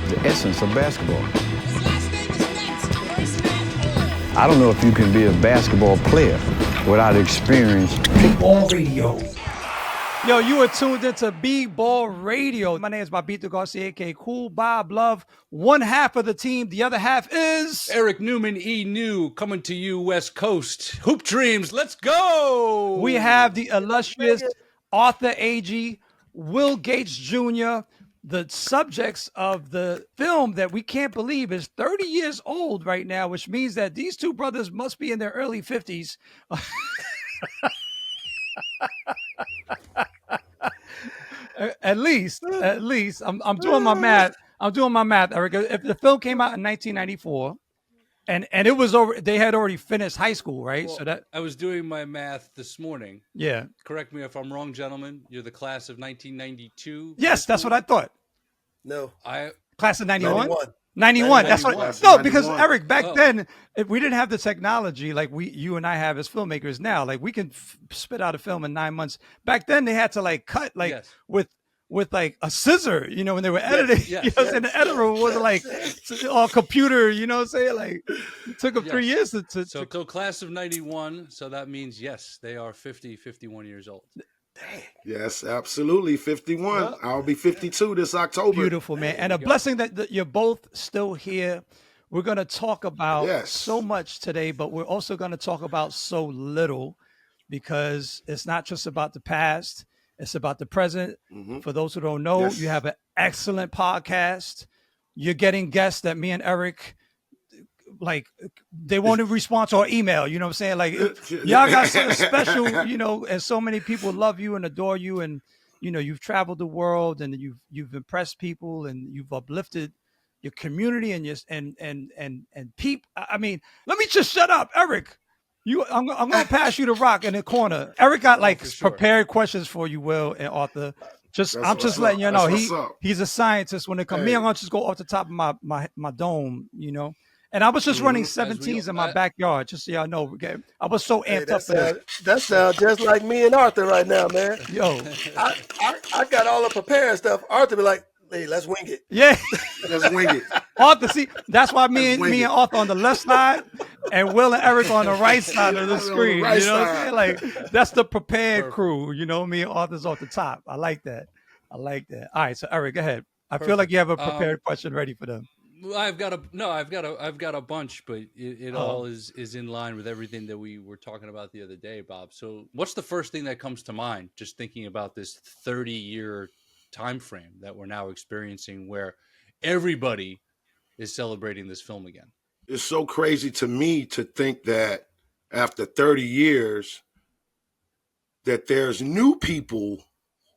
The essence of basketball. I don't know if you can be a basketball player without experience. BBALL Radio. Yo, you are tuned into BBALL Radio. My name is Bobbito Garcia, aka Cool Bob Love. One half of the team, the other half is Eric Newman, E-New, coming to you West Coast. Hoop Dreams, let's go! We have the illustrious Arthur Agee, Will Gates Jr., the subjects of the film that we can't believe is 30 years old right now, which means that these two brothers must be in their early 50s. At least, I'm doing my math. Eric. If the film came out in 1994, and it was over, they had already finished high school, right? Well, so that I was doing my math this morning. Yeah. Correct me if I'm wrong, gentlemen. You're the class of 1992. Yes, that's what I thought. No, class of 91. 91. That's what. No, because Eric, back then, if we didn't have the technology like you and I have as filmmakers now, like we can spit out a film in 9 months. Back then, they had to like cut like with like a scissor, you know, when they were editing. And the editor wasn't like all computer, you know what I'm saying? Like it took them 3 years to So class of 91. So that means, yes, they are 51 years old. Dang. Yes, absolutely. 51. Yep. I'll be 52 this October. Beautiful, man. And a blessing that you're both still here. We're going to talk about so much today, but we're also going to talk about so little because it's not just about the past. It's about the present. Mm-hmm. For those who don't know, you have an excellent podcast. You're getting guests that me and Eric, like, they won't even respond to our email. You know what I'm saying? Like, y'all got something special, you know, and so many people love you and adore you. And, you know, you've traveled the world and you've impressed people and you've uplifted your community and people. I mean, let me just shut up, Eric. I'm going to pass you the rock in the corner. Eric got prepared questions for you, Will and Arthur. I'm just letting you know he's a scientist. When it comes, me, I'm going to just go off the top of my dome, you know. And I was just running 17s in my backyard, just so y'all know. I was so amped up for this. That sounds just like me and Arthur right now, man. Yo, I got all the prepared stuff. Arthur be like, hey, let's wing it. Yeah. Let's wing it. Arthur, see, that's why me and Arthur on the left side and Will and Eric on the right side of the screen. You know what I'm saying? Like, that's the prepared crew. You know, me and Arthur's off the top. I like that. All right, so Eric, go ahead. I feel like you have a prepared question ready for them. I've got a bunch, but it all is in line with everything that we were talking about the other day, Bob. So what's the first thing that comes to mind just thinking about this 30-year time frame that we're now experiencing where everybody is celebrating this film again? It's so crazy to me to think that after 30 years that there's new people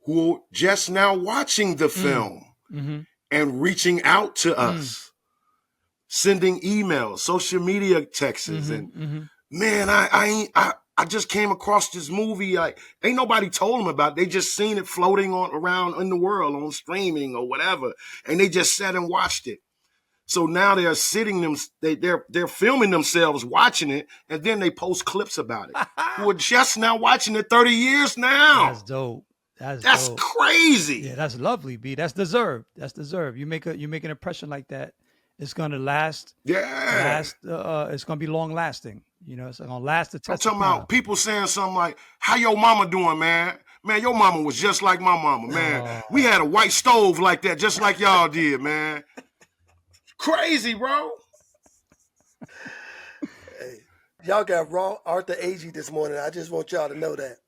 who are just now watching the film and reaching out to us. Sending emails, social media texts, and man, I just came across this movie. Like, ain't nobody told them about it. They just seen it floating around in the world on streaming or whatever, and they just sat and watched it. So now they're they're filming themselves watching it, and then they post clips about it. We're just now watching it 30 years now. That's dope. That's dope. Crazy. Yeah, that's lovely, B. That's deserved. You make an impression like that. It's gonna last. Yeah. It's gonna be long lasting. You know, it's gonna last the test. I'm talking about people saying something like, "How your mama doing, man? Man, your mama was just like my mama, man. We had a white stove like that, just like y'all did, man. Crazy, bro." Hey, y'all got raw Arthur Agee this morning. I just want y'all to know that.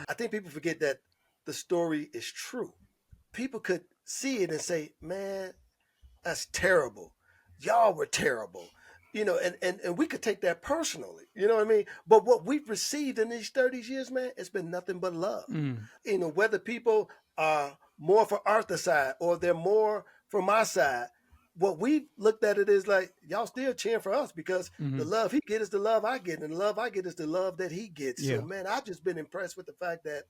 I think people forget that the story is true. People could see it and say, man, that's terrible. Y'all were terrible. You know, and we could take that personally. You know what I mean? But what we've received in these 30 years, man, it's been nothing but love. You know, whether people are more for Arthur's side or they're more for my side, what we've looked at it is like, y'all still cheering for us because the love he gets is the love I get, and the love I get is the love that he gets. Yeah. So, man, I've just been impressed with the fact that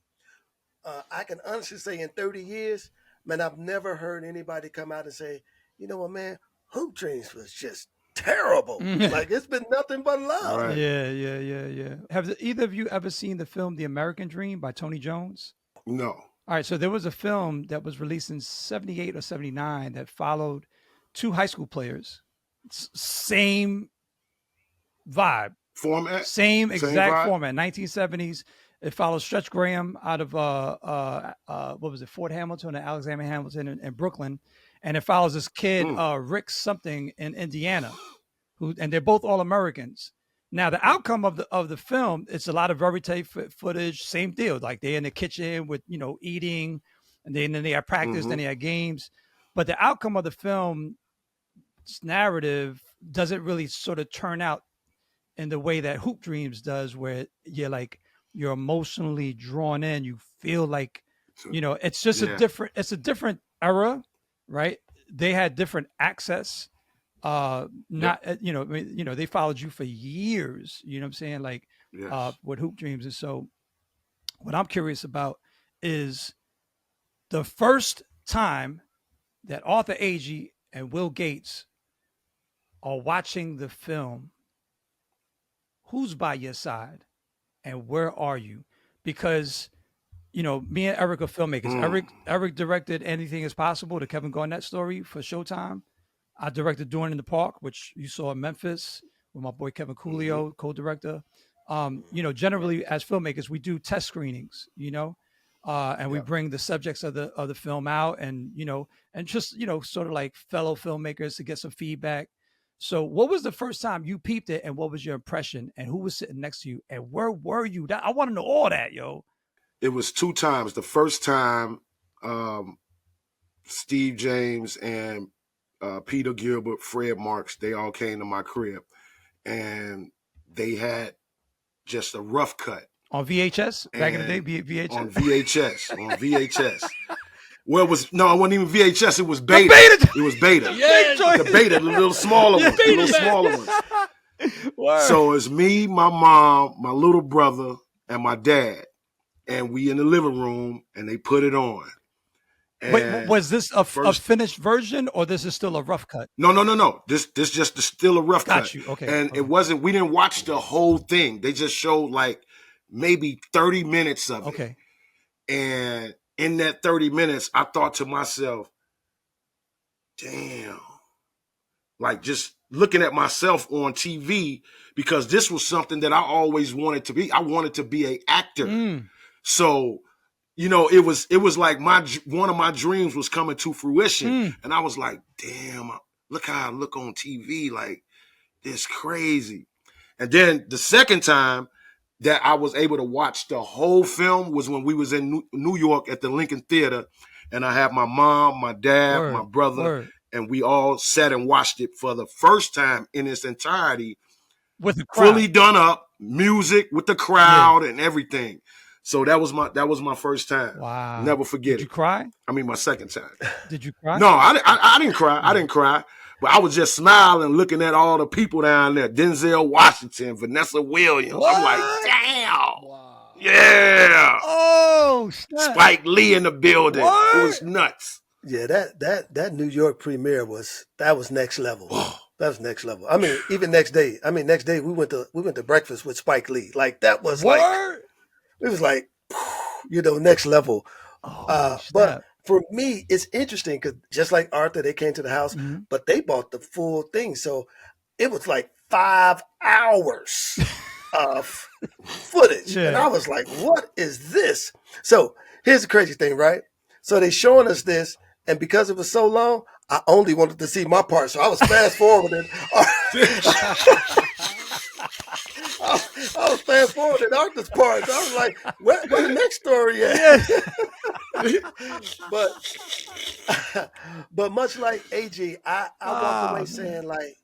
I can honestly say in 30 years, man, I've never heard anybody come out and say, you know what, man, Hoop Dreams was just terrible. Like, it's been nothing but love. Right. Yeah. Have either of you ever seen the film The American Dream by Tony Jones? No. All right, so there was a film that was released in 78 or 79 that followed two high school players. Same vibe. Format? Same exact vibe? format. 1970s. It follows Stretch Graham out of what was it, Fort Hamilton and Alexander Hamilton in Brooklyn. And it follows this kid, Rick something in Indiana, and they're both all Americans. Now, the outcome of the film, it's a lot of videotape footage, same deal. Like they're in the kitchen with, eating, and then they have practice, then they have games. But the outcome of the film's narrative doesn't really sort of turn out in the way that Hoop Dreams does, where you're emotionally drawn in. You feel like, it's just a different era, right? They had different access. They followed you for years, you know what I'm saying? Like, with Hoop Dreams. And so what I'm curious about is the first time that Arthur Agee and Will Gates are watching the film, who's by your side and where are you? Because, me and Eric are filmmakers. Eric directed Anything Is Possible, the Kevin Garnett story for Showtime. I directed Doing in the Park, which you saw in Memphis with my boy Kevin Coolio, co-director. Generally as filmmakers, we do test screenings, and we bring the subjects of the film out and just, sort of like fellow filmmakers to get some feedback. So what was the first time you peeped it and what was your impression and who was sitting next to you and where were you? I want to know all that, yo. It was 2 times. The first time, Steve James and Peter Gilbert, Fred Marks, they all came to my crib and they had just a rough cut. On VHS? Back in the day, VHS? On VHS. Well, it wasn't even VHS, it was beta. It was beta. Yeah. The beta, the little smaller ones. Wow. So it's me, my mom, my little brother, and my dad. And we in the living room and they put it on. Wait, was this a finished version or this is still a rough cut? No. This just still a rough cut. Got you. Okay. And it wasn't, we didn't watch the whole thing. They just showed like maybe 30 minutes of it. Okay. And in that 30 minutes, I thought to myself, damn, like just looking at myself on TV, because this was something that I always wanted to be. I wanted to be an actor. So, it was like one of my dreams was coming to fruition. And I was like, damn, look how I look on TV. Like, this crazy. And then the second time that I was able to watch the whole film was when we was in New York at the Lincoln Theater. And I had my mom, my dad, my brother, and we all sat and watched it for the first time in its entirety. With the crowd. Fully done up, music with the crowd and everything. So that was my first time. Wow. Never forget it. Did you cry? I mean, my second time. Did you cry? No, I didn't cry. I didn't cry. But I was just smiling, looking at all the people down there. Denzel Washington, Vanessa Williams. What? I'm like, damn. Wow. Yeah. Oh, snap. Spike Lee in the building. What? It was nuts. Yeah, that New York premiere was next level. That was next level. I mean, even next day we went to breakfast with Spike Lee. Like that was What? It was like, next level. Oh, but for me, it's interesting because just like Arthur, they came to the house, but they bought the full thing. So it was like 5 hours of footage. Yeah. And I was like, what is this? So here's the crazy thing, right? So they showing us this, and because it was so long, I only wanted to see my part. So I was fast forwarding. I was fast forwarding Arthur's part. So I was like, where the next story at? But much like Agee, I walked away saying like,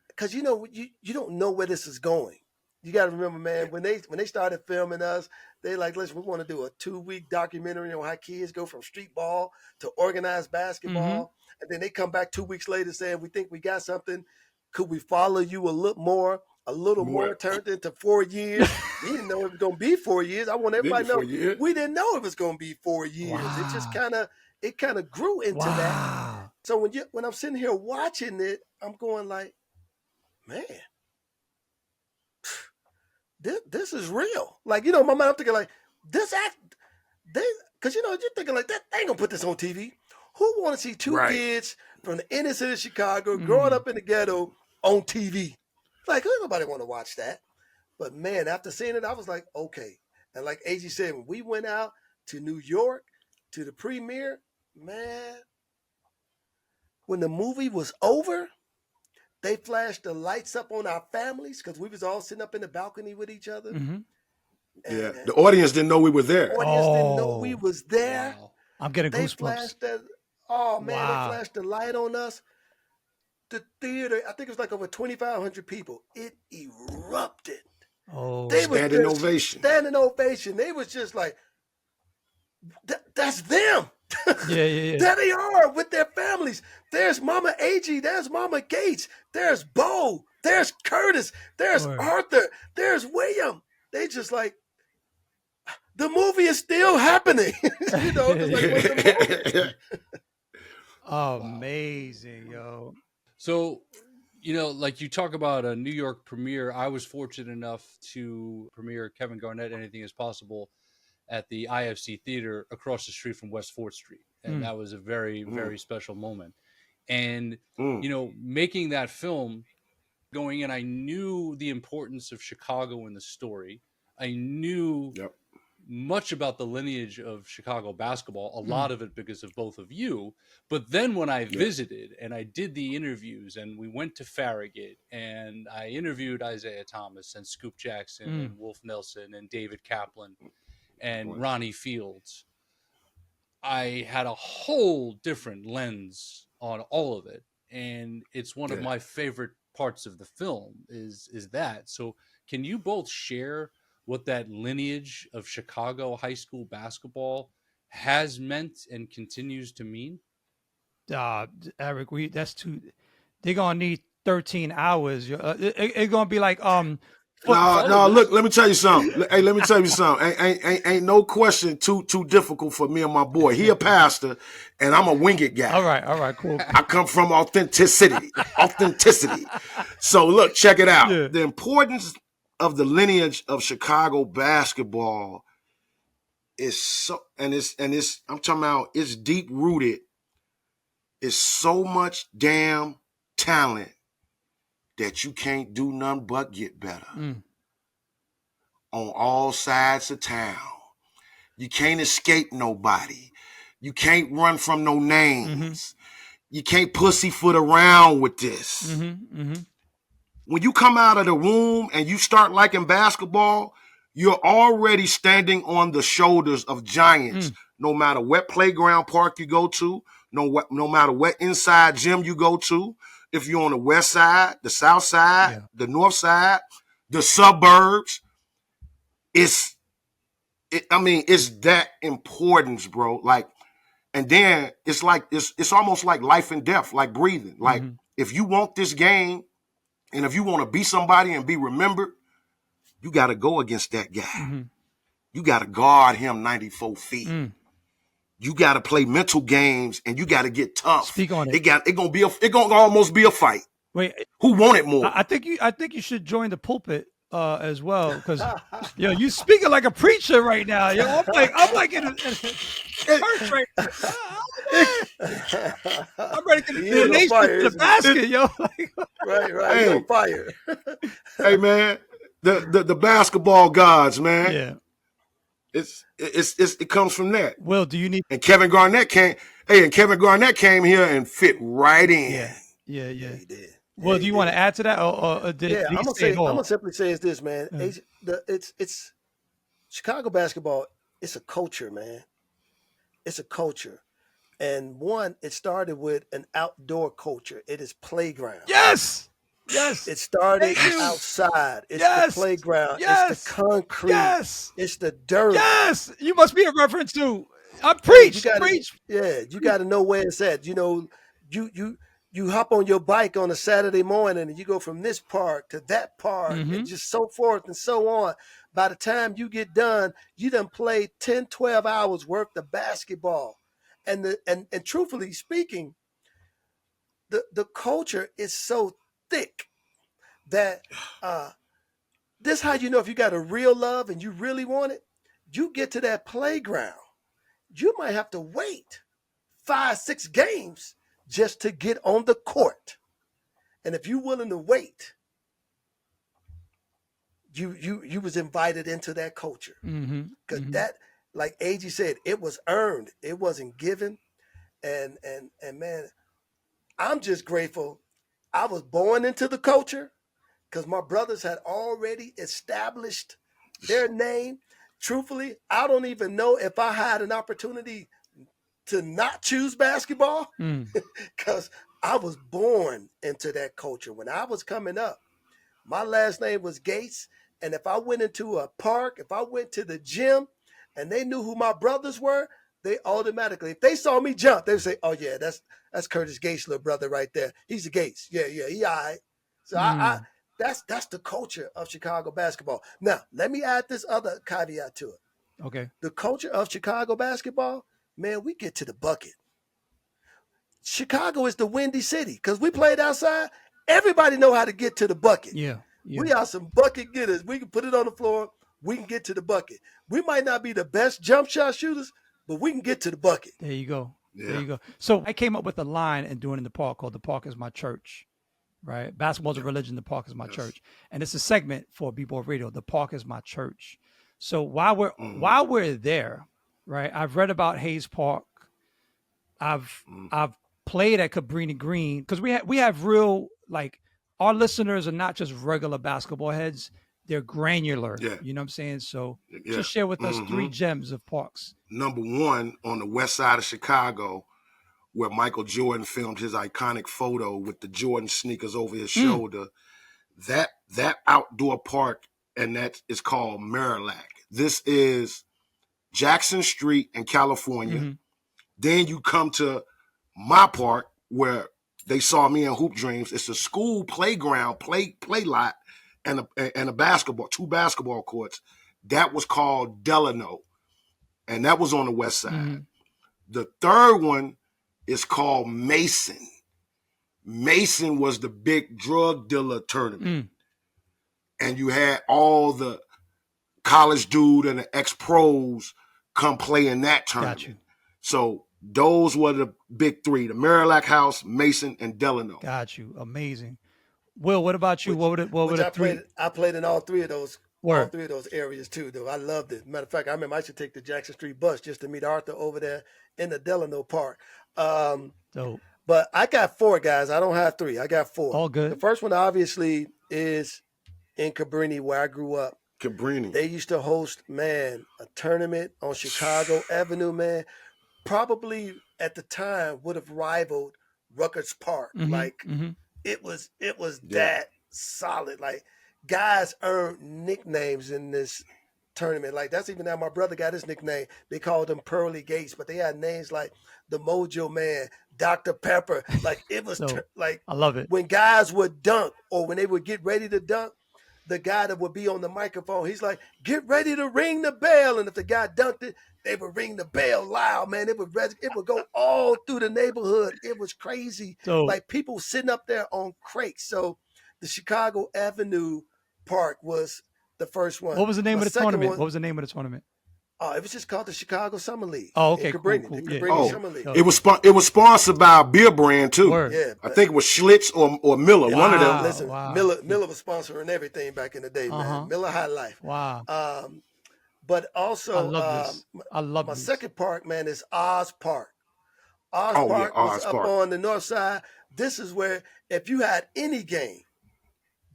because you don't know where this is going. You got to remember, man, when they started filming us, they like, listen, we want to do a 2-week documentary on how kids go from street ball to organized basketball. And then they come back 2 weeks later saying, we think we got something. Could we follow you a little more? A little more turned into 4 years. We didn't know it was going to be 4 years. I want everybody to know we didn't know it was going to be 4 years. Wow. It just kind of grew into that. So when I'm sitting here watching it, I'm going like, man, this is real. Like, my mind, I'm thinking like, Because, you're thinking like, that they ain't going to put this on TV. Who want to see two kids from the inner city of Chicago growing up in the ghetto on TV? Like, who nobody want to watch that? But, man, after seeing it, I was like, okay. And like Agee said, when we went out to New York to the premiere, man, when the movie was over, they flashed the lights up on our families because we was all sitting up in the balcony with each other. Mm-hmm. Yeah, the audience didn't know we were there. The audience didn't know we was there. Wow. I'm getting They goosebumps. flashed that. Oh, man, they flashed the light on us. The theater, I think it was like over 2,500 people. It erupted. Oh, they standing ovation. Standing ovation. They was just like, that's them. Yeah. There they are with their families. There's Mama Agee. There's Mama Gates. There's Bo. There's Curtis. There's Arthur. There's William. They just like, the movie is still happening. Amazing, yo. So, like you talk about a New York premiere, I was fortunate enough to premiere Kevin Garnett, Anything Is Possible, at the IFC Theater across the street from West 4th Street. And that was a very, very special moment. And, making that film, going in, I knew the importance of Chicago in the story. I knew much about the lineage of Chicago basketball, a lot of it because of both of you. But then when I visited and I did the interviews and we went to Farragut and I interviewed Isiah Thomas and Scoop Jackson and Wolf Nelson and David Kaplan and Ronnie Fields, I had a whole different lens on all of it. And it's one of my favorite parts of the film is that. So can you both share what that lineage of Chicago high school basketball has meant and continues to mean? Eric, they're gonna need 13 hours. It's gonna be like No, look, let me tell you something. Hey, let me tell you something. Ain't no question too difficult for me and my boy. He a pastor, and I'm a wing it guy. All right, cool. I come from authenticity. So look, check it out. The importance of the lineage of Chicago basketball is so, and it's I'm talking about it's deep rooted. It's so much damn talent that you can't do nothing but get better on all sides of town. You can't escape nobody. You can't run from no names. You can't pussyfoot around with this. When you come out of the womb and you start liking basketball, you're already standing on the shoulders of giants, no matter what playground park you go to, no matter what inside gym you go to. If you're on the west side, the south side, the north side, the suburbs, it's that importance, bro. Like, and then it's like it's almost like life and death, like breathing. Like, if you want this game, and if you want to be somebody and be remembered, you got to go against that guy. You got to guard him 94 feet. You got to play mental games, and you got to get tough. Speak on it. It gonna almost be a fight. Wait, who want it more? I think you should join the pulpit as well, because you speaking like a preacher right now. I'm like in a church right now. I'm ready to get the nation to the basket, yo. Right. Hey, on fire. Hey, man, the basketball gods, man. Yeah. It comes from that. Will, do you need? And Kevin Garnett came here and fit right in. Yeah. He did. Well, do you want to add to that, or did I'm gonna simply say is this, man. It's Chicago basketball. It's a culture, man. It's a culture, and it started with an outdoor culture. It is playground. Yes. It started outside. It's the playground. It's the concrete. It's the dirt. Yes. You must be a reference to. I preach. Yeah, you got to know where it's at. You hop on your bike on a Saturday morning and you go from this park to that park and just so forth and so on. By the time you get done, you done played 10, 12 hours worth of basketball. And truthfully speaking, the culture is so thick that this how you know if you got a real love and you really want it. You get to that playground. you might have to wait 5-6 games just to get on the court. And if you're willing to wait, you was invited into that culture. Because that, like Agee said, it was earned. It wasn't given. And man, I'm just grateful I was born into the culture, because my brothers had already established their name. Truthfully, I don't even know if I had an opportunity to not choose basketball, because I was born into that culture. When I was coming up, my last name was Gates. And if I went into a park, if I went to the gym and they knew who my brothers were, they automatically, if they saw me jump, they would say, oh yeah, that's Curtis Gates' little brother right there. He's a Gates. Yeah, he all right. So that's the culture of Chicago basketball. Now, let me add this other caveat to it. Okay. The culture of Chicago basketball, man, we get to the bucket. Chicago is the windy city, because we played outside. Everybody know how to get to the bucket. Yeah. We are some bucket getters. We can put it on the floor. We can get to the bucket. We might not be the best jump shot shooters, but we can get to the bucket. There you go. Yeah. There you go. So I came up with a line and doing in the park called "The Park is My Church." Right? Basketball's a religion. The park is my church, and it's a segment for B-Ball Radio. The park is my church. So while we're there, right? I've read about Hayes Park. I've played at Cabrini Green, because we have real, like, our listeners are not just regular basketball heads. They're granular. Yeah. You know what I'm saying? So just share with us 3 gems of parks. Number one, on the west side of Chicago, where Michael Jordan filmed his iconic photo with the Jordan sneakers over his shoulder, that outdoor park, and that is called Marillac. This is Jackson Street in California. Then you come to my park, where they saw me in Hoop Dreams. It's a school playground, play lot, and a basketball, 2 basketball courts. That was called Delano, and that was on the west side. The third one is called Mason. Mason was the big drug dealer tournament. And you had all the college dude and the ex-pros come play in that tournament. Got you. So those were the big 3, the Marillac House, Mason, and Delano. Got you. Amazing. Will, what about you? What were the 3? I played in all 3 of those. Word. All 3 of those areas too, though. I loved it. Matter of fact, I remember I should take the Jackson Street bus just to meet Arthur over there in the Delano Park. Dope. But I got 4, guys. I don't have 3. I got 4. All good. The first one obviously is in Cabrini, where I grew up. Cabrini. They used to host, man, a tournament on Chicago Avenue, man. Probably at the time would have rivaled Rutgers Park. It was that solid. Like, guys earned nicknames in this tournament. Like, that's even how my brother got his nickname. They called him Pearly Gates, but they had names like the Mojo Man, Dr. Pepper. Like, it was like, I love it. When guys would dunk, or when they would get ready to dunk, the guy that would be on the microphone, he's like, get ready to ring the bell. And if the guy dunked it, they would ring the bell loud, man. It would go all through the neighborhood. It was crazy. Like, people sitting up there on crates. So the Chicago Avenue Park was the first one. What was the name of the tournament? One, what was the name of the tournament? It was just called the Chicago Summer League. Oh, okay, cool. Yeah. Cabrini Summer League. It was sponsored by a beer brand too. Word. Yeah, I think it was Schlitz or Miller. Wow. One of them. Listen, Wow. Miller was sponsoring everything back in the day, man. Miller High Life. Wow. But also, I love my this. second park, man, is Oz Park. Oz Oh, Park yeah, was Oz up Park. on the north side. This is where, if you had any game,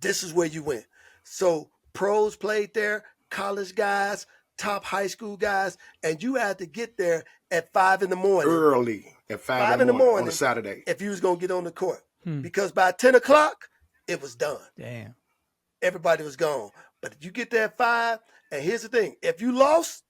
this is where you went. So pros played there, college guys, top high school guys, and you had to get there at 5 in the morning. Early at 5 in the morning on a Saturday. If you was going to get on the court. Because by 10 o'clock, it was done. Damn. Everybody was gone. But if you get there at 5, and here's the thing, if you lost,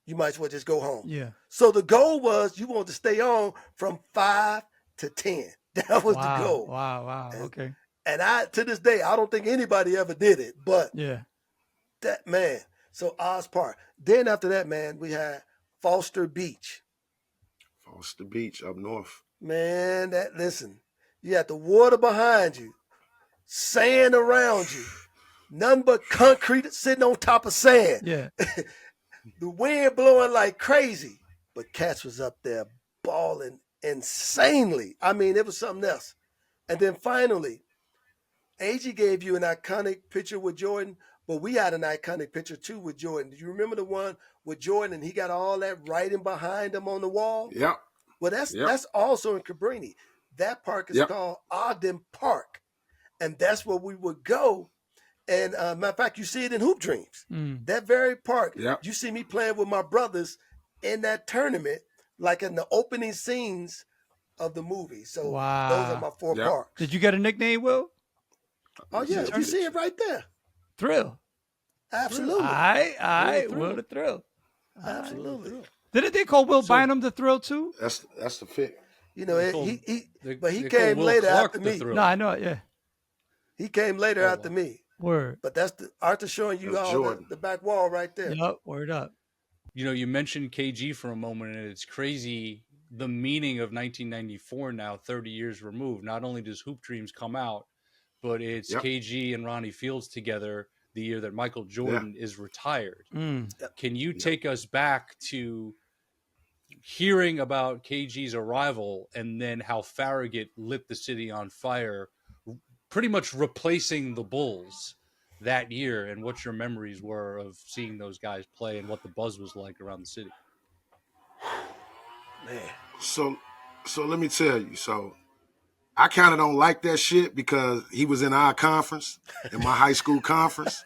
you might as well just go home. Yeah. So the goal was you wanted to stay on from 5 to 10. That was the goal. Wow. Okay. And to this day, I don't think anybody ever did it. But Yeah. that, man, so Oz Park. Then after that, man, we had Foster Beach. Foster Beach up north. Man, listen, you had the water behind you, sand around you, nothing but concrete sitting on top of sand. Yeah. The wind blowing like crazy. but cats was up there balling insanely. I mean, it was something else. And then finally, Agee gave you an iconic picture with Jordan, but we had an iconic picture too with Jordan. Do you remember the one with Jordan and he got all that writing behind him on the wall? Yep. Well, that's also in Cabrini. That park is called Ogden Park, and that's where we would go. And matter of fact, you see it in Hoop Dreams. That very park. You see me playing with my brothers in that tournament, like in the opening scenes of the movie. So those are my 4 parks. Did you get a nickname, Will? Oh yeah, you see it right there. Thrill. Absolutely. I Will the Thrill. Absolutely. Didn't they call Will Bynum the Thrill too? That's the fit. You know, but he came later after me. No, I know it. Yeah. He came later after me. Word. But that's Arthur showing you all the back wall right there. Yep. Word up. You know, you mentioned KG for a moment, and it's crazy the meaning of 1994 now, 30 years removed. Not only does Hoop Dreams come out, but it's KG and Ronnie Fields together the year that Michael Jordan is retired. Can you take us back to hearing about KG's arrival and then how Farragut lit the city on fire, pretty much replacing the Bulls that year, and what your memories were of seeing those guys play and what the buzz was like around the city? Man. So let me tell you. So I kind of don't like that shit because he was in our conference, in my high school conference.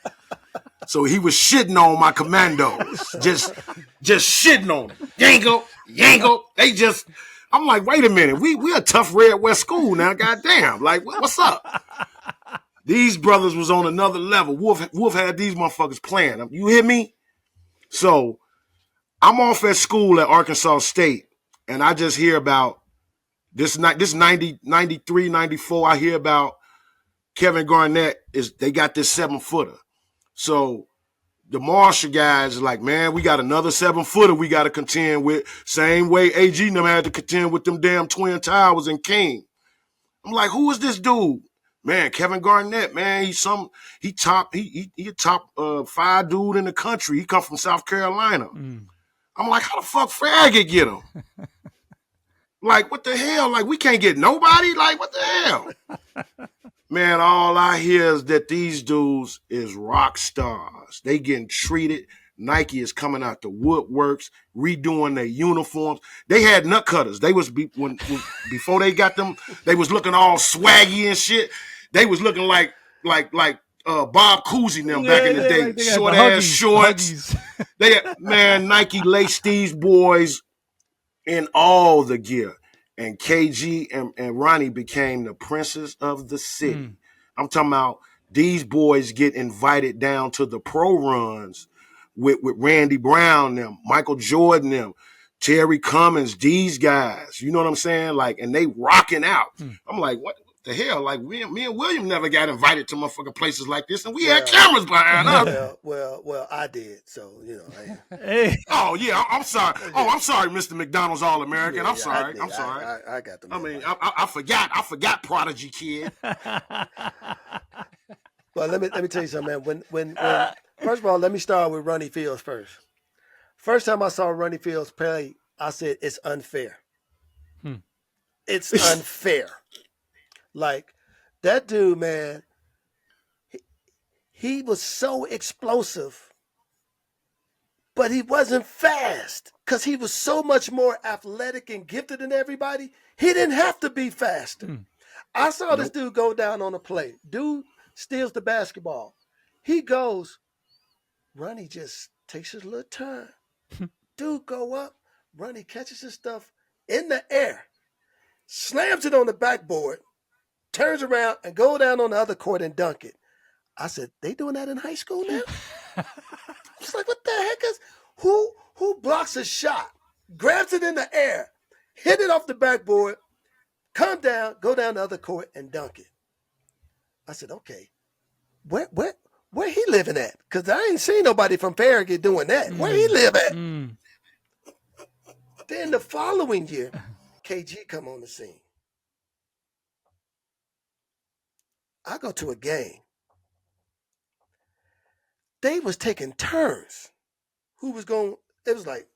So he was shitting on my commandos, just shitting on them. Yango. I'm like, wait a minute, we a tough Red West school now, goddamn. Like, what's up? These brothers was on another level. Wolf had these motherfuckers playing. You hear me? So I'm off at school at Arkansas State, and I just hear about this 90, 93, 94. I hear about Kevin Garnett they got this 7-footer. So the Marshall guys are like, man, we got another 7-footer we got to contend with. Same way Agee and them had to contend with them damn Twin Towers and King. I'm like, who is this dude? Man, Kevin Garnett, man, he a top 5 dude in the country. He come from South Carolina. I'm like, how the fuck Farragut get him? Like, what the hell? Like, we can't get nobody? Like, what the hell? Man, all I hear is that these dudes is rock stars. They getting treated. Nike is coming out the woodworks, redoing their uniforms. They had nut cutters. They was before they got them, they was looking all swaggy and shit. They was looking like Bob Cousy them back in the day. Like short ass shorts. Nike laced these boys in all the gear. And KG and Ronnie became the princes of the city. I'm talking about these boys get invited down to the pro runs with Randy Brown, them, Michael Jordan, them, Terry Cummins, these guys. You know what I'm saying? Like, and they rocking out. I'm like, what the hell? Like, me and William never got invited to motherfucking places like this, and we had cameras behind us. Well, I did. So, you know. Hey. Oh, yeah, I'm sorry. Oh, I'm sorry, Mr. McDonald's All-American. I'm sorry. I'm sorry. I got them. I mean, I forgot Prodigy Kid. Well, let me tell you something, man. When first of all, let me start with Ronnie Fields first. First time I saw Ronnie Fields play, I said it's unfair. It's unfair. Like, that dude, man, he was so explosive, but he wasn't fast because he was so much more athletic and gifted than everybody. He didn't have to be faster. I saw this dude go down on a play. Dude steals the basketball. He goes, Ronnie just takes his little turn. Dude go up. Ronnie catches his stuff in the air, slams it on the backboard, turns around and go down on the other court and dunk it. I said, they doing that in high school now? It's like, what the heck is, who blocks a shot, grabs it in the air, hit it off the backboard, come down, go down the other court and dunk it? I said, okay, where he living at? Because I ain't seen nobody from Farragut doing that. Where he live at? Then the following year, KG come on the scene. I go to a game. They was taking turns. It was like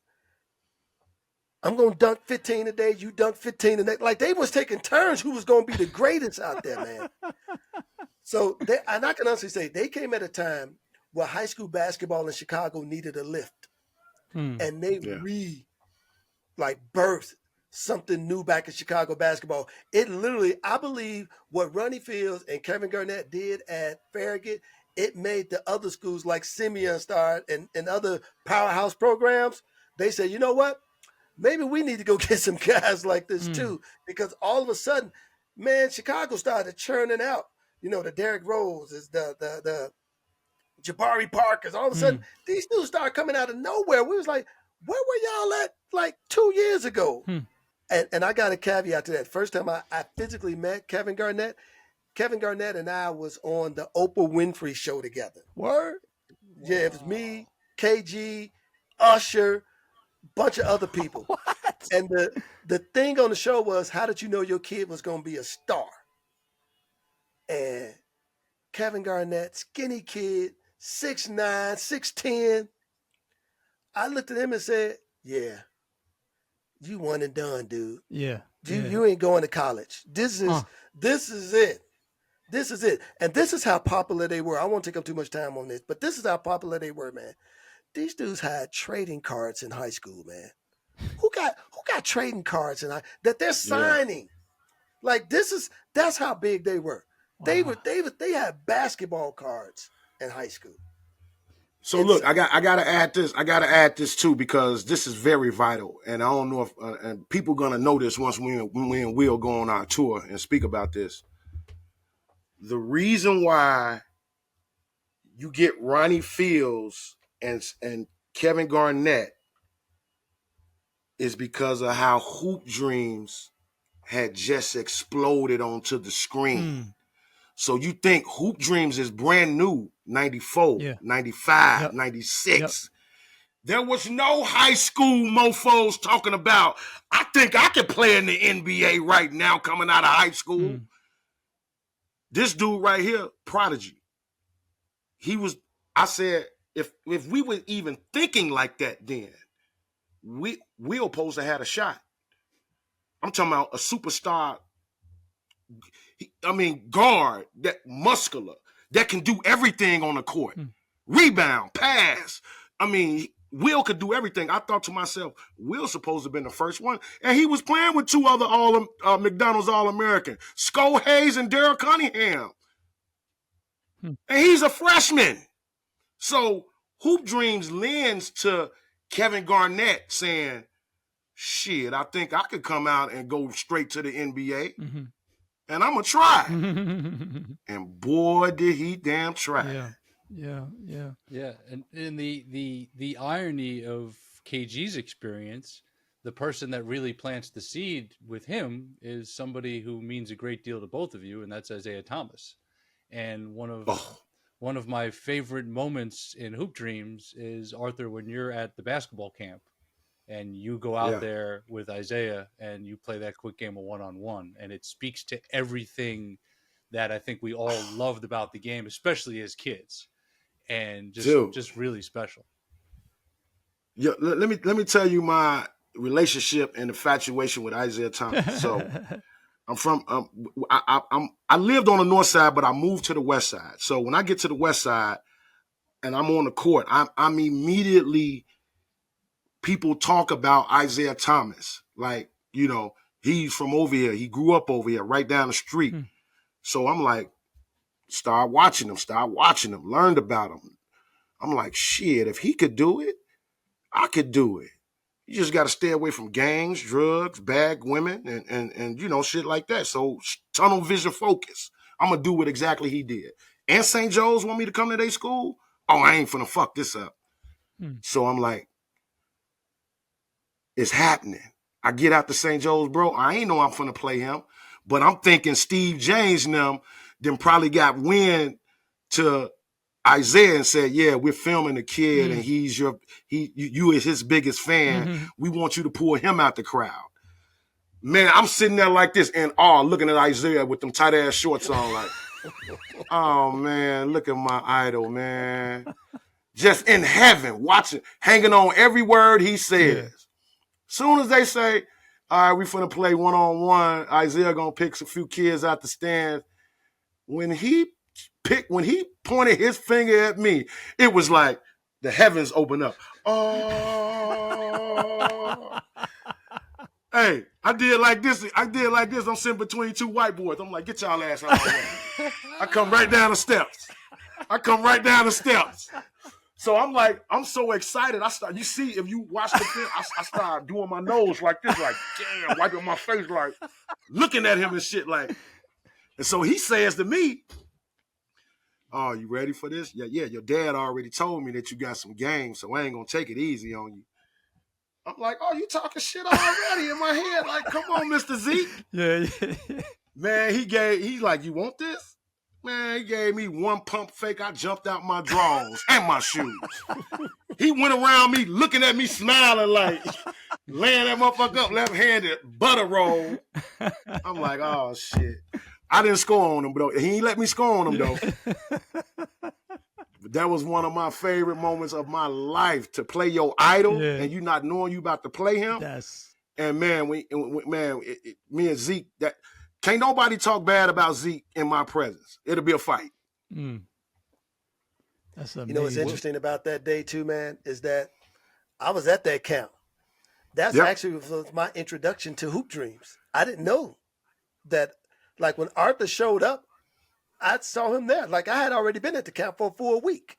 I'm going to dunk 15 today. You dunk 15 the next. Like they was taking turns who was going to be the greatest out there, man. So and I can honestly say they came at a time where high school basketball in Chicago needed a lift. And they birthed something new back in Chicago basketball. It literally, I believe what Ronnie Fields and Kevin Garnett did at Farragut, it made the other schools like Simeon start and other powerhouse programs. They said, you know what? Maybe we need to go get some guys like this too. Because all of a sudden, man, Chicago started churning out, the Derrick Roses, the Jabari Parkers. All of a sudden, these dudes started coming out of nowhere. We was like, where were y'all at like 2 years ago? And I got a caveat to that. First time I physically met Kevin Garnett and I was on the Oprah Winfrey show together. Word? Yeah, it was me, KG, Usher, bunch of other people. What? And the thing on the show was, how did you know your kid was going to be a star? And Kevin Garnett, skinny kid, 6'9", 6'10". I looked at him and said, yeah, you one and done, dude. Yeah. You ain't going to college. This is it. This is it. And this is how popular they were. I won't take up too much time on this, but this is how popular they were, man. These dudes had trading cards in high school, man. Who got trading cards that they're signing? Like that's how big they were. Wow. They had basketball cards in high school. So look, I gotta add this. I gotta add this too because this is very vital, and I don't know if and people gonna know this once we and Will go on our tour and speak about this. The reason why you get Ronnie Fields and Kevin Garnett is because of how Hoop Dreams had just exploded onto the screen. So you think Hoop Dreams is brand new, 94, 95, 96. Yep. There was no high school mofos talking about, I think I could play in the NBA right now coming out of high school. This dude right here, prodigy. I said, if we were even thinking like that then, we're supposed to have a shot. I'm talking about a superstar, guard, that muscular, that can do everything on the court. Rebound, pass. Will could do everything. I thought to myself, Will's supposed to have been the first one. And he was playing with two other McDonald's All-American, Sko Hayes and Daryl Cunningham. And he's a freshman. So Hoop Dreams lends to Kevin Garnett saying, shit, I think I could come out and go straight to the NBA. And I'm going to try. And boy, did he damn try. Yeah. And the irony of KG's experience, the person that really plants the seed with him is somebody who means a great deal to both of you, and that's Isiah Thomas. And one of my favorite moments in Hoop Dreams is, Arthur, when you're at the basketball camp and you go out there with Isiah and you play that quick game of one-on-one, and it speaks to everything that I think we all loved about the game, especially as kids, and just really special. Yeah, let me tell you my relationship and infatuation with Isiah Thomas. So I'm from I lived on the north side, but I moved to the west side. So when I get to the west side and I'm on the court, I'm immediately, people talk about Isiah Thomas. Like, he's from over here. He grew up over here, right down the street. So I'm like, start watching him, learned about him. I'm like, shit, if he could do it, I could do it. You just got to stay away from gangs, drugs, bad women, and shit like that. So tunnel vision focus. I'm going to do what exactly he did. And St. Joe's want me to come to their school? Oh, I ain't finna fuck this up. So I'm like, it's happening. I get out to St. Joe's, bro. I ain't know I'm finna play him. But I'm thinking Steve James and them probably got wind to Isiah and said, yeah, we're filming the kid and you is his biggest fan. We want you to pull him out the crowd. Man, I'm sitting there like this and looking at Isiah with them tight ass shorts on, like, oh man, look at my idol, man. Just in heaven, watching, hanging on every word he says. Soon as they say, all right, we finna play one-on-one, Isiah gonna pick a few kids out the stands. When he pointed his finger at me, it was like the heavens opened up. Oh. Hey, I did like this. I'm sitting between two whiteboards. I'm like, get y'all ass out of the way. I come right down the steps. So I'm like, I'm so excited. You see, if you watch the film, I start doing my nose like this, like, damn, wiping my face, like, looking at him and shit, like. And so he says to me, oh, you ready for this? Yeah, your dad already told me that you got some game, so I ain't going to take it easy on you. I'm like, oh, you talking shit already in my head. Like, come on, Mr. Zeke. Yeah. Man, he's like, you want this? Man, he gave me one pump fake. I jumped out my drawers and my shoes. He went around me looking at me, smiling like, laying that motherfucker up left-handed, butter roll. I'm like, oh, shit. I didn't score on him, though. He ain't let me score on him, though. But that was one of my favorite moments of my life, to play your idol and you not knowing you about to play him. Yes. And, man, me and Zeke, that can't nobody talk bad about Zeke in my presence. It'll be a fight. Mm. That's amazing. You know what's interesting about that day, too, man, is that I was at that camp. That's actually was my introduction to Hoop Dreams. I didn't know that, like, when Arthur showed up, I saw him there. Like, I had already been at the camp for a full week.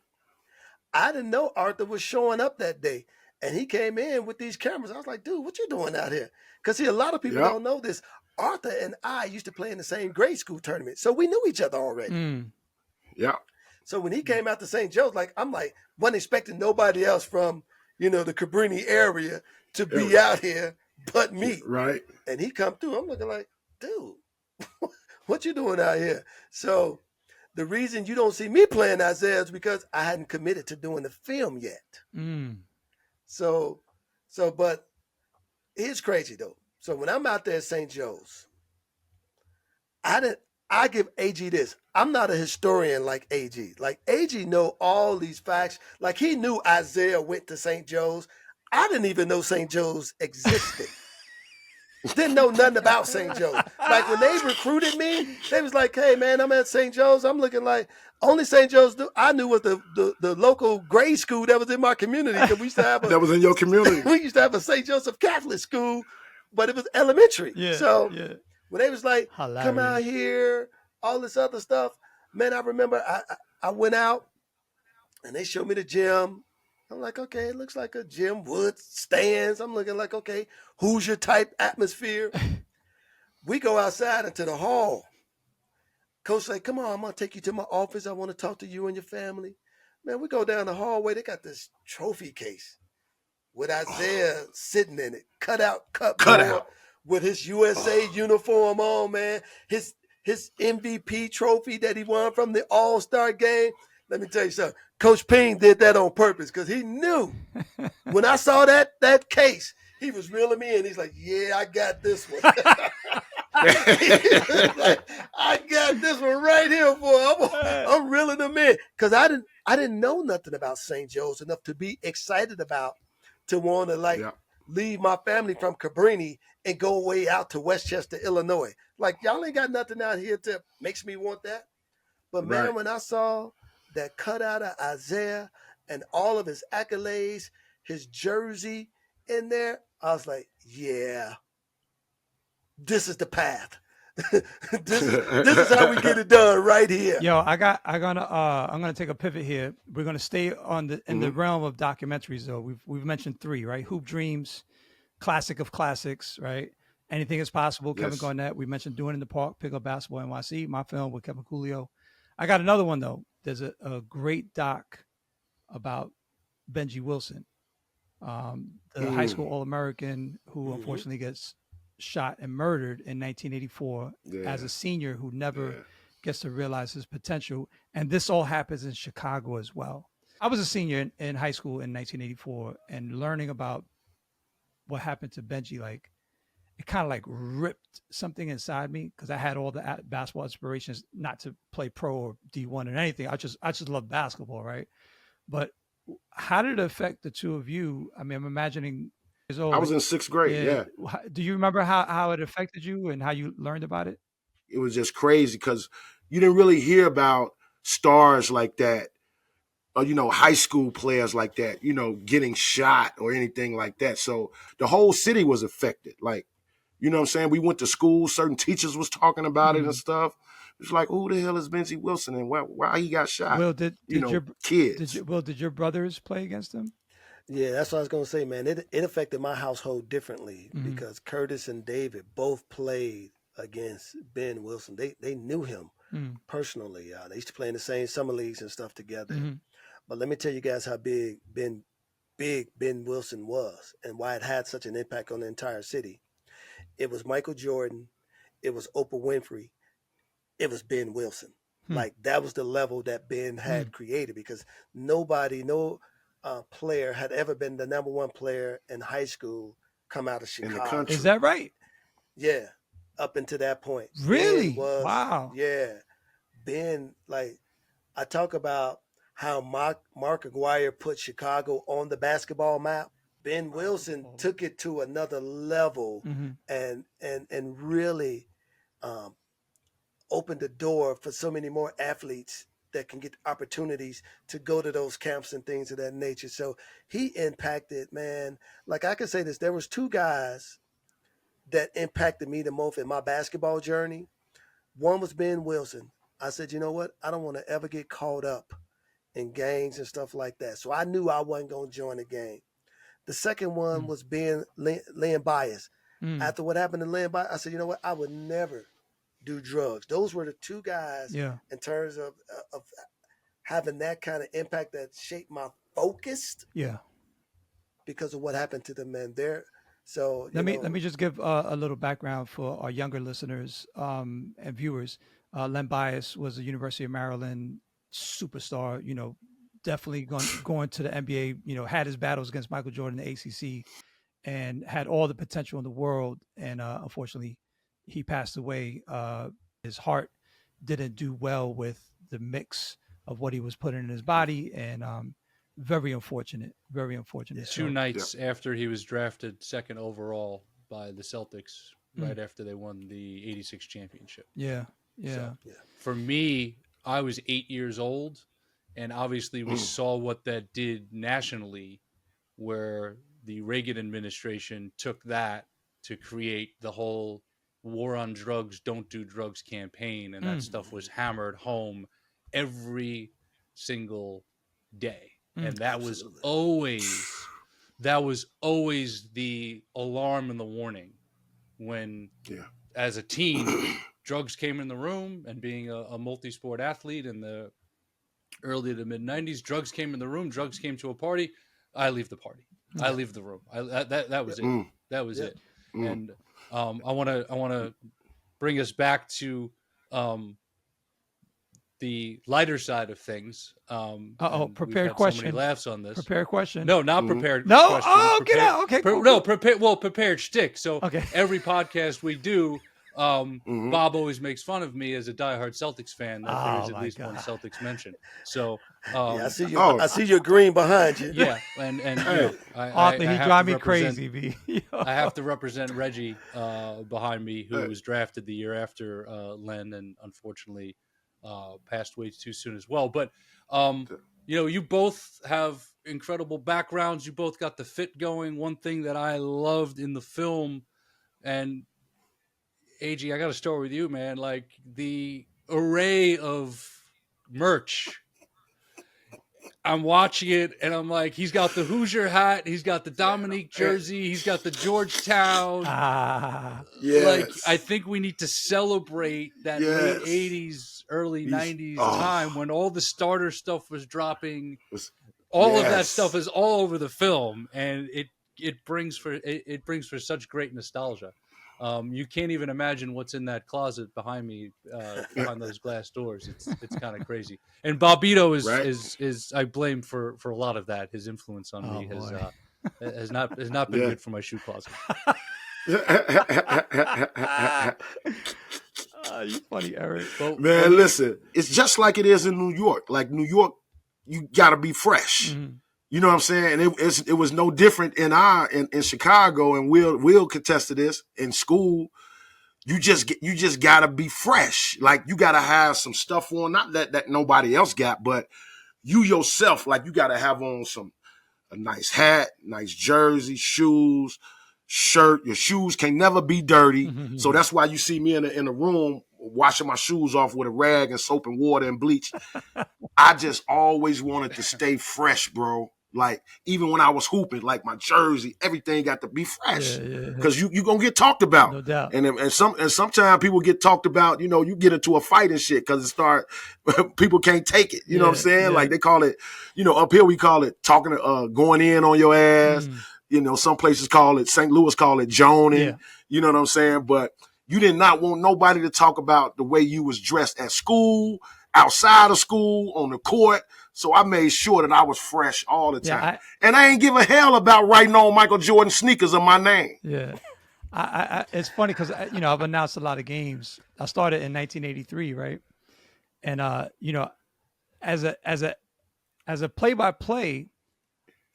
I didn't know Arthur was showing up that day. And he came in with these cameras. I was like, dude, what you doing out here? Because, see, a lot of people don't know this. Arthur and I used to play in the same grade school tournament. So we knew each other already. Mm. Yeah. So when he came out to St. Joe's, like, I'm like, wasn't expecting nobody else from, the Cabrini area to be out here but me. Right. And he come through. I'm looking like, dude, what you doing out here? So the reason you don't see me playing Isiah is because I hadn't committed to doing the film yet. Mm. So, but it's crazy though. So when I'm out there at St. Joe's, I give Agee this. I'm not a historian like Agee. Like, Agee know all these facts. Like, he knew Isiah went to St. Joe's. I didn't even know St. Joe's existed. Didn't know nothing about St. Joe's. Like, when they recruited me, they was like, hey, man, I'm at St. Joe's. I'm looking like, only St. Joe's I knew was the local grade school that was in my community. Because we used to have that was in your community. We used to have a St. Joseph Catholic school, but it was elementary. Yeah, so when they was like, hilarious. Come out here, all this other stuff, man, I remember I went out and they showed me the gym. I'm like, okay, it looks like a gym, wood, stands. I'm looking like, okay, Hoosier type atmosphere. We go outside into the hall. Coach like, come on, I'm going to take you to my office. I want to talk to you and your family. Man, we go down the hallway. They got this trophy case with Isiah sitting in it, cut out with his USA uniform on, man. His MVP trophy that he won from the All-Star game. Let me tell you something. Coach Ping did that on purpose because he knew when I saw that case, he was reeling me in. He's like, yeah, I got this one. Like, I got this one right here, boy. I'm reeling them in because I didn't know nothing about St. Joe's enough to be excited about, to want to leave my family from Cabrini and go way out to Westchester, Illinois. Like, y'all ain't got nothing out here to makes me want that. But man, when I saw that cutout of Isiah and all of his accolades, his jersey in there, I was like, yeah, this is the path. this is how we get it done right here. Yo, I'm gonna take a pivot here. We're gonna stay on in the realm of documentaries though. We've mentioned 3, right? Hoop Dreams, classic of classics, right? Anything is possible. Kevin Garnett. We mentioned Doing in the Park, Pick Up Basketball NYC, my film with Kevin Coolio. I got another one though. There's a great doc about Benji Wilson, the high school All-American who unfortunately gets shot and murdered in 1984 as a senior who never gets to realize his potential. And this all happens in Chicago as well. I was a senior in high school in 1984, and learning about what happened to Benji, like, it kind of like ripped something inside me because I had all the basketball aspirations, not to play pro or D1 or anything. I just love basketball, right? But how did it affect the two of you? I mean, I'm imagining Years I old. was in 6th grade. Yeah. Do you remember how it affected you and how you learned about it? It was just crazy because you didn't really hear about stars like that, or, high school players like that, getting shot or anything like that. So the whole city was affected. Like, you know what I'm saying? We went to school, certain teachers was talking about it and stuff. It's like, who the hell is Benji Wilson and why he got shot? Will, did your kids. did your brothers play against him? Yeah, that's what I was gonna say, man. It affected my household differently because Curtis and David both played against Ben Wilson. They knew him personally. They used to play in the same summer leagues and stuff together. But let me tell you guys how big Ben Wilson was and why it had such an impact on the entire city. It was Michael Jordan, it was Oprah Winfrey, it was Ben Wilson. Like that was the level that Ben had created because no player had ever been the number one player in high school come out of Chicago. In the country. Is that right? Yeah, up until that point. Really? Wow. Yeah. Ben, like, I talk about how Mark Aguirre put Chicago on the basketball map. Ben Wilson took it to another level and really opened the door for so many more athletes that can get opportunities to go to those camps and things of that nature. So he impacted, man, like I can say this, there was 2 guys that impacted me the most in my basketball journey. One was Ben Wilson. I said, you know what? I don't want to ever get caught up in gangs and stuff like that. So I knew I wasn't going to join a gang. The second one was Len Bias. After what happened to Len Bias, I said, you know what? I would never do drugs. Those were the 2 guys in terms of having that kind of impact that shaped my focus. Yeah. Because of what happened to them, man. So let me just give a little background for our younger listeners and viewers. Len Bias was a University of Maryland superstar. Definitely going to the NBA. Had his battles against Michael Jordan in the ACC, and had all the potential in the world. And unfortunately, he passed away. His heart didn't do well with the mix of what he was putting in his body, and very unfortunate. Very unfortunate. 2 nights after he was drafted 2nd overall by the Celtics, right after they won the '86 championship. Yeah. So, for me, I was 8 years old, and obviously we saw what that did nationally, where the Reagan administration took that to create the whole war on drugs, don't do drugs campaign, and that stuff was hammered home every single day. And that was always the alarm and the warning when, as a teen, drugs came in the room. And being a multi-sport athlete in the early to mid 90s, drugs came in the room, drugs came to a party, I leave the party. I leave the room. That was it. That was it. And I want to bring us back to the lighter side of things. Prepared question. So many laughs on this. Prepared question. No, not prepared. No. Question. Get out. Okay. Cool. No, prepared shtick. So okay. Every podcast we do, Bob always makes fun of me as a diehard Celtics fan that there is at least one Celtics mention. So I see you. I see your green behind you. Yeah, and Arthur, he drive me crazy. B. I have to represent Reggie behind me, who was drafted the year after Len, and unfortunately passed away too soon as well. But you both have incredible backgrounds. You both got the fit going. One thing that I loved in the film, and Agee, I got to start with you, man. Like the array of merch. I'm watching it, and I'm like, he's got the Hoosier hat, he's got the Dominique jersey, he's got the Georgetown. Yes. Like, I think we need to celebrate that late 80s, early 90s time when all the starter stuff was dropping. All of that stuff is all over the film, and it brings for such great nostalgia. You can't even imagine what's in that closet behind me, behind those glass doors. It's kind of crazy. And Bobbito is I blame for a lot of that. His influence on me has not been good for my shoe closet. You funny, Eric. Well, listen, it's just like it is in New York. Like New York, you gotta be fresh. You know what I'm saying? And it was no different in Chicago, and Will contest to this. In school, you just gotta be fresh. Like you gotta have some stuff on, not that nobody else got, but you yourself, like you gotta have on a nice hat, nice jersey, shoes, shirt. Your shoes can never be dirty. Mm-hmm. So that's why you see me in the room washing my shoes off with a rag and soap and water and bleach. I just always wanted to stay fresh, bro. Like, even when I was hooping, like my jersey, everything got to be fresh. Because you going to get talked about. No doubt. And sometimes people get talked about, you get into a fight and shit because people can't take it. You know what I'm saying? Yeah. Like, they call it, up here we call it going in on your ass. Some places call it, St. Louis call it joning. Yeah. You know what I'm saying? But you did not want nobody to talk about the way you was dressed at school, outside of school, on the court. So I made sure that I was fresh all the time. And I ain't give a hell about writing on Michael Jordan sneakers on my name. Yeah. It's funny because, I've announced a lot of games. I started in 1983, right? And, as a play-by-play,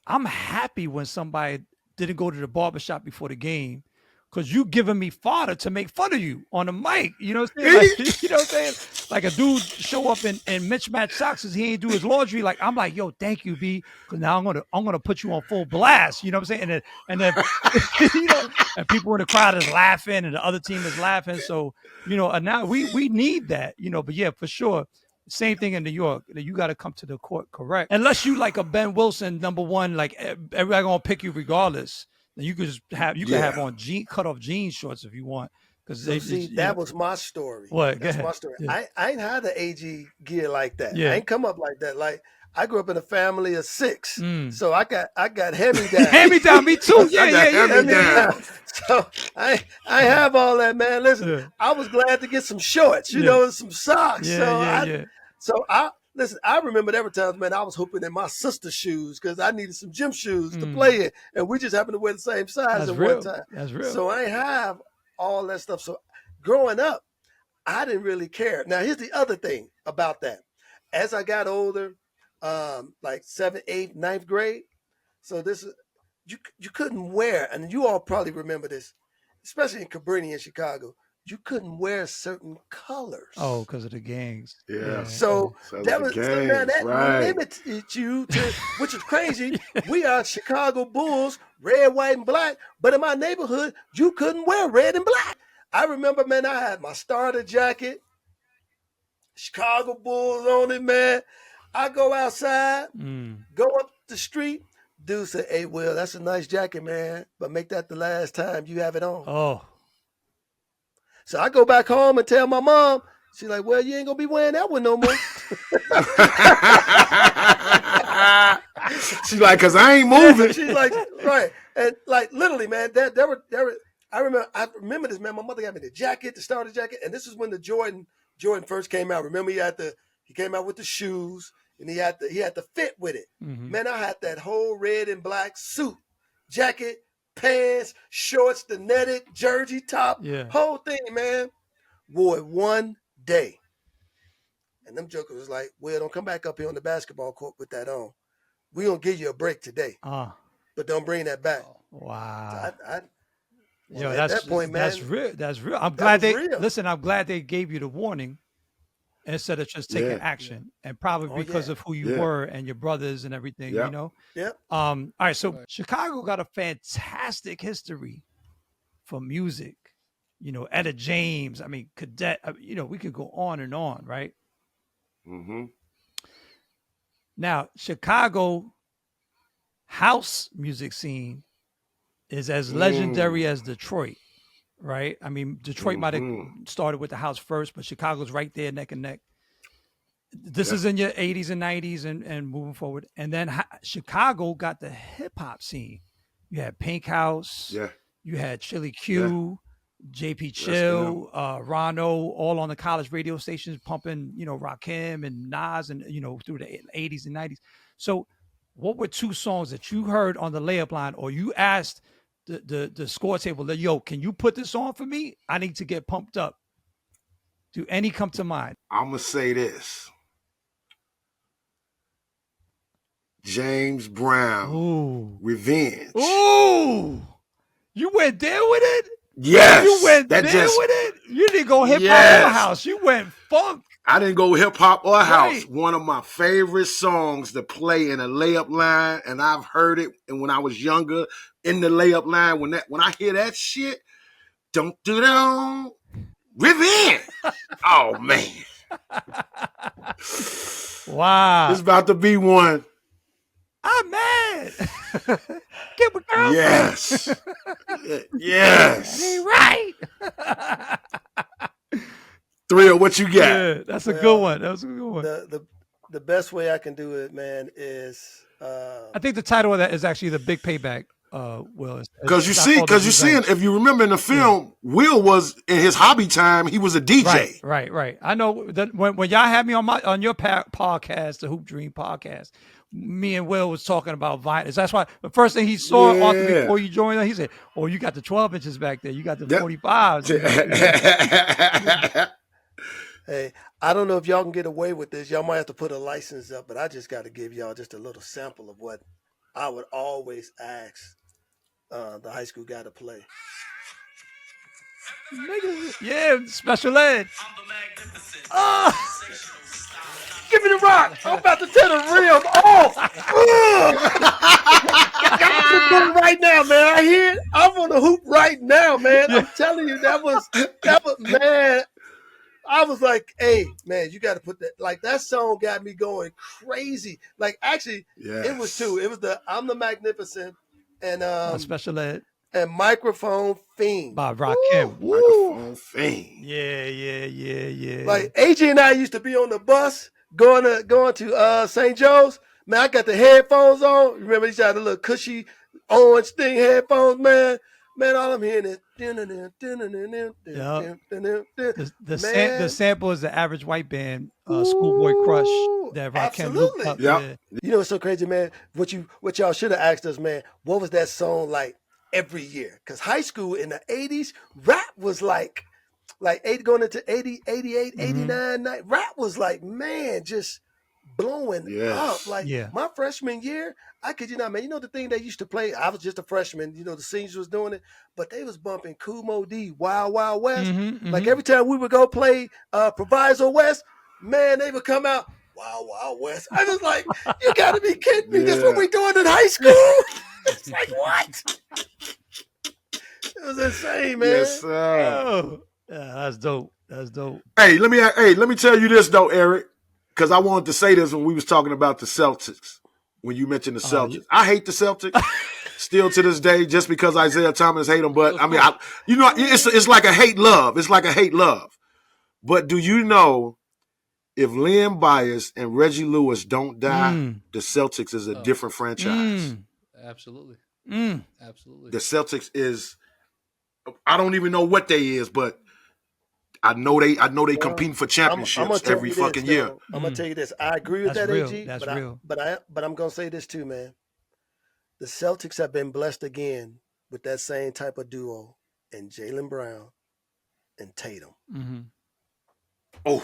I'm happy when somebody didn't go to the barbershop before the game, because you giving me fodder to make fun of you on the mic. You know what I'm saying? Like, you know what I'm saying? Like a dude show up in mismatched socks because he ain't do his laundry. Like, I'm like, yo, thank you, B, because now I'm gonna put you on full blast. You know what I'm saying? And then and people in the crowd is laughing and the other team is laughing. So, and now we need that, But yeah, for sure. Same thing in New York. You got to come to the court correct. Unless you like a Ben Wilson, number one, like everybody gonna pick you regardless. You could just have have on cut off jean shorts if you want. Because that was my story. What? That's my story. Yeah. I ain't had the Agee gear like that. Yeah. I ain't come up like that. Like, I grew up in a family of 6, so I got hand-me-down. Hand-me-down, me too. Yeah. So I have all that, man. Listen, I was glad to get some shorts, some socks. So I remember there were times, man, I was hooping in my sister's shoes because I needed some gym shoes to play in, and we just happened to wear the same size one time. That's real. So I have all that stuff. So growing up, I didn't really care. Now, here's the other thing about that. As I got older, like 7th, 8th, 9th grade, so this is you couldn't wear, and you all probably remember this, especially in Cabrini in Chicago. You couldn't wear certain colors. Oh, because of the gangs. Yeah. So that was that limited you to, which is crazy. We are Chicago Bulls, red, white, and black. But in my neighborhood, you couldn't wear red and black. I remember, man, I had my starter jacket, Chicago Bulls on it, man. I go outside, go up the street. Dude said, "Hey, Will, that's a nice jacket, man. But make that the last time you have it on." Oh. So I go back home and tell my mom. She's like, "Well, you ain't gonna be wearing that one no more." She's like, "Cause I ain't moving." She's like, right, and like literally, man. There were. I remember this, man. My mother got me the jacket, the starter jacket, and this is when the Jordan first came out. Remember, he came out with the shoes, and he had the fit with it. Mm-hmm. Man, I had that whole red and black suit, jacket, pants, shorts, the netted jersey top, whole thing, man. Wore it one day. And them jokers was like, "Well, don't come back up here on the basketball court with that on. We gonna give you a break today. But don't bring that back." Wow. So at that point, man, that's real. I'm glad they gave you the warning instead of just taking action. And probably because of who you were and your brothers and everything, Yep. All right. So Chicago got a fantastic history for music. Etta James, Cadet, we could go on and on, right? Mm-hmm. Now, Chicago house music scene is as legendary as Detroit, right? Detroit might have started with the house first, but Chicago's right there neck and neck. This is in your 80s and 90s and moving forward. And then Chicago got the hip-hop scene. You had Pink House. Yeah. You had Chili Q, JP Chill, Rono, all on the college radio stations pumping, Rakim and Nas and, through the 80s and 90s. So what were 2 songs that you heard on the layup line, or you asked the score table, "Yo, can you put this on for me? I need to get pumped up"? Do any come to mind? I'm going to say this. James Brown. Ooh. Revenge. Ooh. You went there with it? Yes. You went there with it? You didn't go hip hop or house. You went funk. I didn't go hip hop or house. One of my favorite songs to play in a layup line, and I've heard it. And when I was younger, in the layup line, when I hear that shit, don't do that. Revenge. Oh man. Wow. It's about to be one. I'm mad. Get my girl. Yes. Yes. Ain't right. Thrill, what you got? Yeah, that's a good one. That was a good one. The best way I can do it, man, is I think the title of that is actually The Big Payback. Will, because you see, if you remember in the film, Will was in his hobby time. He was a DJ. Right. I know that when y'all had me on your podcast, the Hoop Dream podcast, me and Will was talking about vinyls. That's why the first thing he saw before you joined, he said, "Oh, you got the 12 inches back there. You got the 45s." Hey, I don't know if y'all can get away with this. Y'all might have to put a license up, but I just got to give y'all just a little sample of what I would always ask the high school guy to play. Yeah, special ed. Give me the rock. I'm about to tear the rim off. I'm right now, man. I hear it. I'm on the hoop right now, man. I'm telling you, that was man. I was like, hey, man, you got to put that. Like, that song got me going crazy. Like, actually, It was two. It was the I'm the Magnificent and Special Ed and Microphone Fiend by Rakim. Microphone Fiend. Yeah. Like, Agee and I used to be on the bus going to St. Joe's. Man, I got the headphones on. Remember, these had the little cushy orange thing headphones, man. Man, all I'm hearing is the sample is the Average White Band, Schoolboy Crush that Rakim looped up. Yeah. You know what's so crazy, man? What y'all should have asked us, man, what was that song like every year? Because high school in the 80s, rap was like going into 80, 88, 89, rap was like, man, just blowing up. Like my freshman year, I kid you not, man. You know the thing they used to play? I was just a freshman. You know, the seniors was doing it, but they was bumping Kumo D, Wild Wild West. Like every time we would go play Proviso West, man, they would come out Wild Wild West. I was like, you got to be kidding me. That's what we doing in high school? It's like, what? It was insane, man. Yes, sir. Oh, yeah, that's dope. Hey, let me tell you this though, Eric, because I wanted to say this when we was talking about the Celtics. When you mentioned the Celtics, I hate the Celtics still to this day, just because Isiah Thomas hate them. But I mean, it's like a hate love. It's like a hate love. But do you know if Lynn Byers and Reggie Lewis don't die, the Celtics is a different franchise. Absolutely. Absolutely. The Celtics is, I don't even know what they is, but I know they competing for championships every fucking year. I'm gonna tell you this. I agree with that, AG. That's real. But I'm gonna say this too, man. The Celtics have been blessed again with that same type of duo in Jaylen Brown and Tatum. Oh,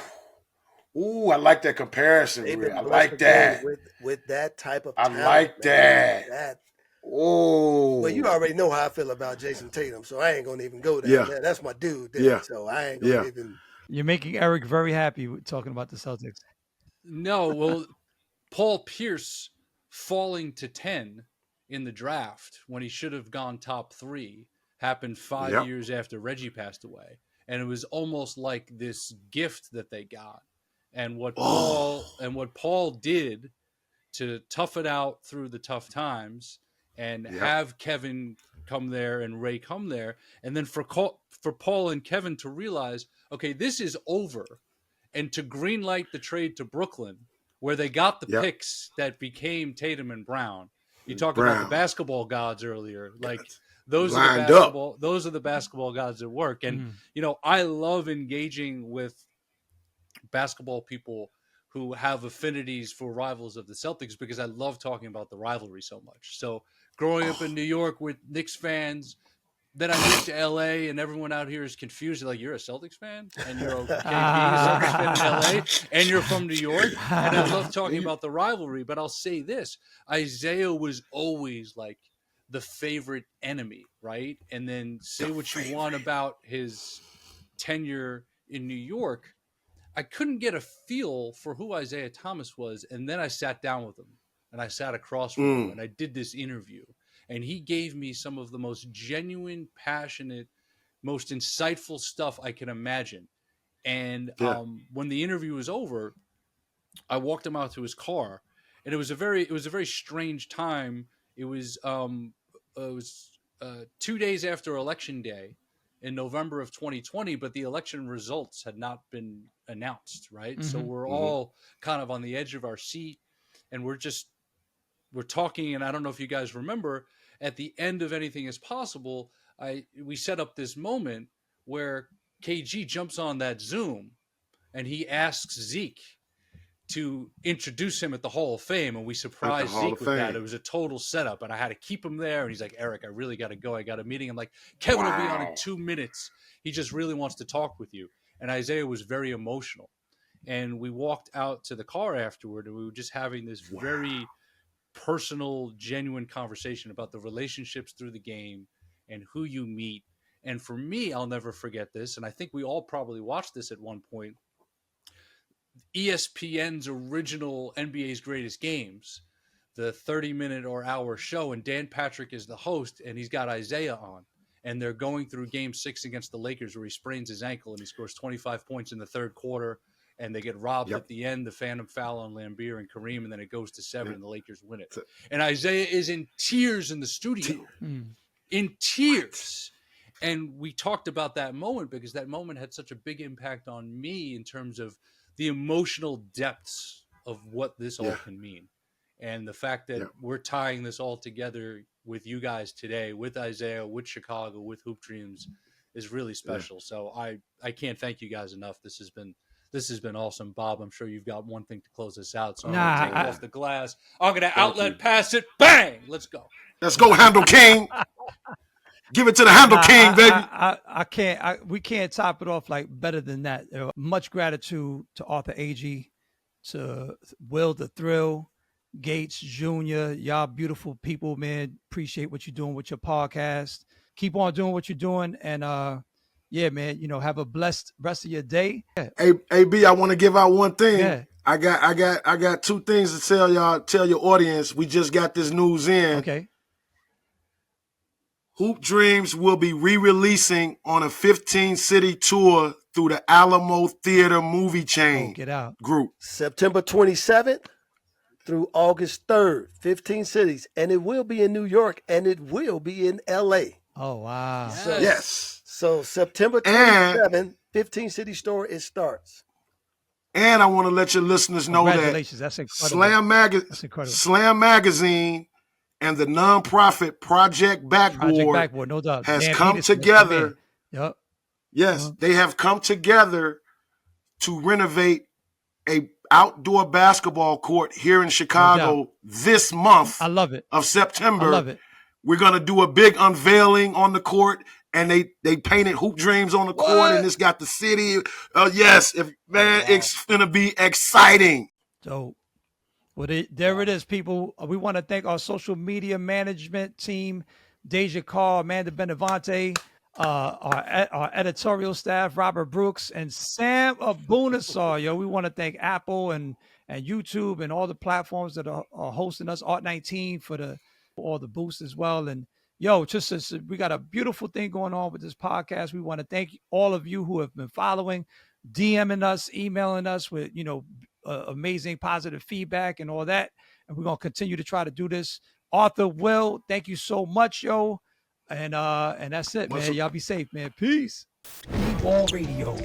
I like that comparison. I like that. With that type of talent, I like man. that. Oh, well, you already know how I feel about Jason Tatum, so I ain't gonna even go there. Yeah, that's my dude. There, yeah, so I ain't gonna even. You're making Eric very happy with talking about the Celtics. No, well, Paul Pierce falling to 10 in the draft when he should have gone top 3 happened 5 years after Reggie passed away, and it was almost like this gift that they got. And what Paul did to tough it out through the tough times. And have Kevin come there and Ray come there. And then for Paul and Kevin to realize, okay, this is over. And to greenlight the trade to Brooklyn, where they got the picks that became Tatum and Brown. You talked about the basketball gods earlier. Like those are the basketball gods at work. And, you know, I love engaging with basketball people who have affinities for rivals of the Celtics because I love talking about the rivalry so much. So growing up in New York with Knicks fans, then I moved to LA, and everyone out here is confused. They're like, you're a Celtics fan, and you're a Celtics fan in LA, and you're from New York. And I love talking about the rivalry, but I'll say this: Isiah was always like the favorite enemy, right? And then say what you want about his tenure in New York, I couldn't get a feel for who Isiah Thomas was, and then I sat down with him, and I sat across from him, and I did this interview. And he gave me some of the most genuine, passionate, most insightful stuff I can imagine. And when the interview was over, I walked him out to his car, and it was a very strange time. It was 2 days after Election Day in November of 2020, but the election results had not been announced, right? So we're all kind of on the edge of our seat, and we're talking. And I don't know if you guys remember, at the end of Anything Is Possible, we set up this moment where KG jumps on that Zoom and he asks Zeke to introduce him at the Hall of Fame, and we surprised Zeke with that. It was a total setup, and I had to keep him there. And he's like, Eric, I really got to go. I got a meeting. I'm like, Kevin will be on in 2 minutes. He just really wants to talk with you. And Isiah was very emotional. And we walked out to the car afterward, and we were just having this very personal, genuine conversation about the relationships through the game and who you meet. And for me, I'll never forget this, and I think we all probably watched this at one point. ESPN's original NBA's Greatest Games, the 30-minute or hour show, and Dan Patrick is the host, and he's got Isiah on, and they're going through Game 6 against the Lakers where he sprains his ankle and he scores 25 points in the third quarter, and they get robbed at the end, the phantom foul on Lambeer and Kareem, and then it goes to 7 and the Lakers win it. And Isiah is in tears in the studio, in tears. And we talked about that moment because that moment had such a big impact on me in terms of the emotional depths of what this all can mean. And the fact that we're tying this all together with you guys today, with Isiah, with Chicago, with Hoop Dreams, is really special. So I can't thank you guys enough. This has been awesome. Bob, I'm sure you've got one thing to close this out. So I'm going to take it off the glass. I'm going to outlet pass it. Bang! Let's go. Let's go, Handle King. Give it to the Handle King, baby. I can't. We can't top it off like better than that. Much gratitude to Arthur Agee, to Will the Thrill, Gates Jr. Y'all beautiful people, man. Appreciate what you're doing with your podcast. Keep on doing what you're doing, and yeah, man. Have a blessed rest of your day. Hey, AB, I want to give out one thing. Yeah. I got two things to tell y'all. Tell your audience. We just got this news in. Okay. Hoop Dreams will be re-releasing on a 15-city tour through the Alamo Theater movie chain group. September 27th through August 3rd, 15 cities. And it will be in New York, and it will be in L.A. Oh, wow. Yes. So September 27th, 15-city store, it starts. And I want to let your listeners know that that's incredible. Slam Magazine and the nonprofit Project Backboard no doubt, has come together. Yep. Yes, they have come together to renovate a outdoor basketball court here in Chicago this month. I love it. Of September. I love it. We're going to do a big unveiling on the court, and they painted Hoop Dreams on the court, and it's got the city. It's going to be exciting. So, well, there it is, people. We want to thank our social media management team, Deja Carr, Amanda Benavente, our editorial staff, Robert Brooks, and Sam Abunasar. Yo, we want to thank Apple and YouTube and all the platforms that are hosting us, Art19 for all the boosts as well. And yo, we got a beautiful thing going on with this podcast. We want to thank all of you who have been following, DMing us, emailing us with, amazing positive feedback and all that. And we're going to continue to try to do this. Arthur, Will, thank you so much, yo. And that's it, man. Y'all be safe, man. Peace. BBALL Radio.